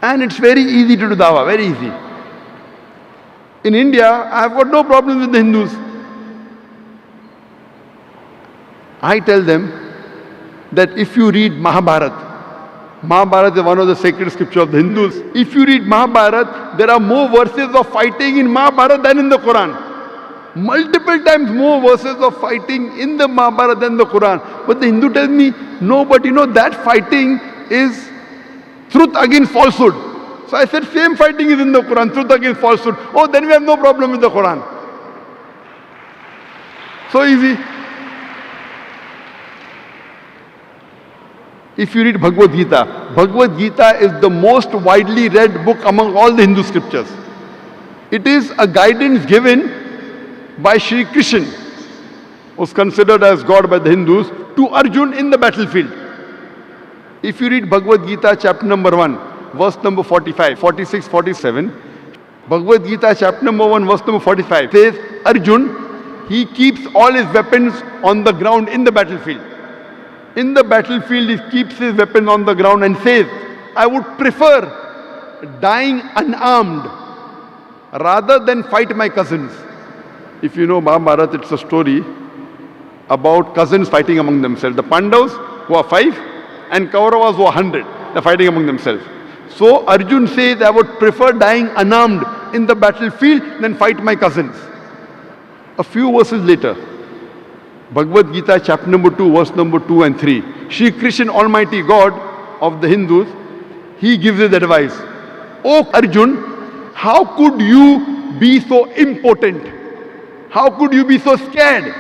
And it's very easy to do dawah, very easy. In India, I've got no problem with the Hindus. I tell them that if you read Mahabharata is one of the sacred scriptures of the Hindus. If you read Mahabharata, there are more verses of fighting in Mahabharata than in the Quran. Multiple times more verses of fighting in the Mahabharata than the Quran. But the Hindu tells me, no, but that fighting is truth against falsehood. So I said, same fighting is in the Quran, truth against falsehood. Oh, then we have no problem with the Quran. So easy. If you read Bhagavad Gita is the most widely read book among all the Hindu scriptures. It is a guidance given by Shri Krishna, who is considered as God by the Hindus, to Arjun in the battlefield. If you read Bhagavad Gita chapter number 1, verse number 45, 46, 47, Bhagavad Gita chapter number 1, verse number 45 says, Arjun, he keeps all his weapons on the ground in the battlefield. In the battlefield, he keeps his weapon on the ground and says, I would prefer dying unarmed rather than fight my cousins. If you know Mahabharata, it's a story about cousins fighting among themselves. The Pandavas, who are 5, and Kauravas, who are 100. They're fighting among themselves. So Arjun says, I would prefer dying unarmed in the battlefield than fight my cousins. A few verses later, Bhagavad Gita chapter number 2, verse number 2 and 3. Shri Krishna, Almighty God of the Hindus, he gives his advice. Oh Arjun, how could you be so impotent? How could you be so scared?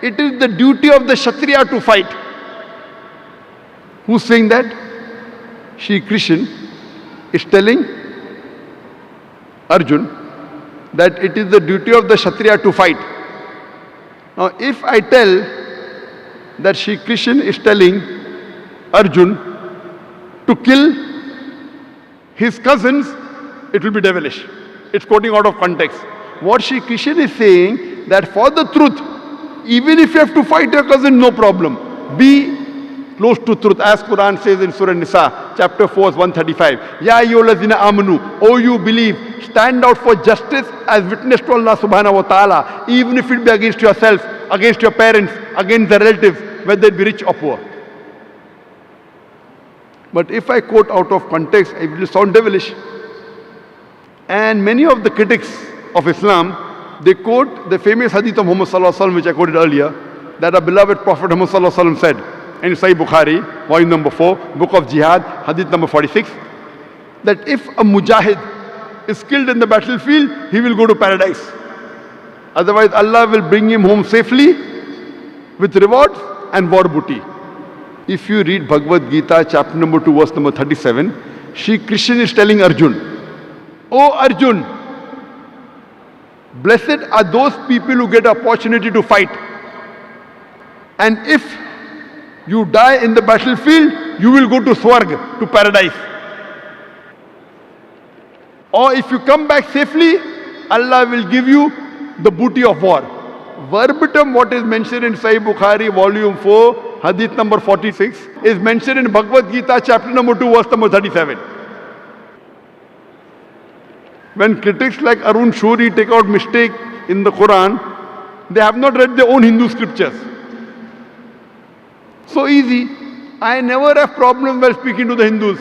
It is the duty of the Kshatriya to fight. Who's saying that? Shri Krishna is telling Arjun that it is the duty of the Kshatriya to fight. Now, if I tell that Shri Krishna is telling Arjun to kill his cousins, it will be devilish. It's quoting out of context. What Shri Krishna is saying, that for the truth, even if you have to fight your cousin, no problem. Be close to truth, as Quran says in Surah Nisa, chapter 4, verse 135. Ya ayyuhallazina amanu, oh you believe, stand out for justice as witness to Allah subhanahu wa ta'ala, even if it be against yourself, against your parents, against the relatives, whether it be rich or poor. But if I quote out of context, it will sound devilish. And many of the critics of Islam, they quote the famous hadith of Muhammad sallallahu alaihi wasallam, which I quoted earlier, that our beloved Prophet Muhammad sallallahu alaihi wasallam said in Sahih Bukhari, volume number 4, book of Jihad, hadith number 46, that if a mujahid is killed in the battlefield, he will go to paradise. Otherwise, Allah will bring him home safely with rewards and war booty. If you read Bhagavad Gita, chapter number 2, verse number 37, Shri Krishna is telling Arjun, oh Arjun, blessed are those people who get opportunity to fight. And if you die in the battlefield, you will go to Swarg, to paradise. Or if you come back safely, Allah will give you the booty of war. Verbatim what is mentioned in Sahih Bukhari, volume 4, hadith number 46, is mentioned in Bhagavad Gita, chapter number 2, verse number 37. When critics like Arun Shuri take out mistake in the Quran, they have not read their own Hindu scriptures. So easy. I never have problem while speaking to the Hindus.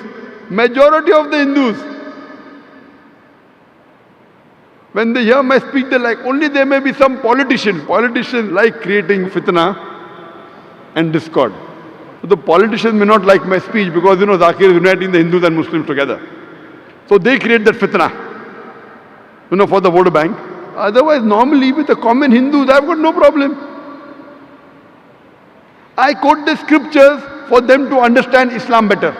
Majority of the Hindus, when they hear my speech, they like, only there may be some politicians like creating fitna and discord. So the politicians may not like my speech because, Zakir is uniting the Hindus and Muslims together. So they create that fitna, for the vote bank. Otherwise, normally with the common Hindus, I've got no problem. I quote the scriptures for them to understand Islam better.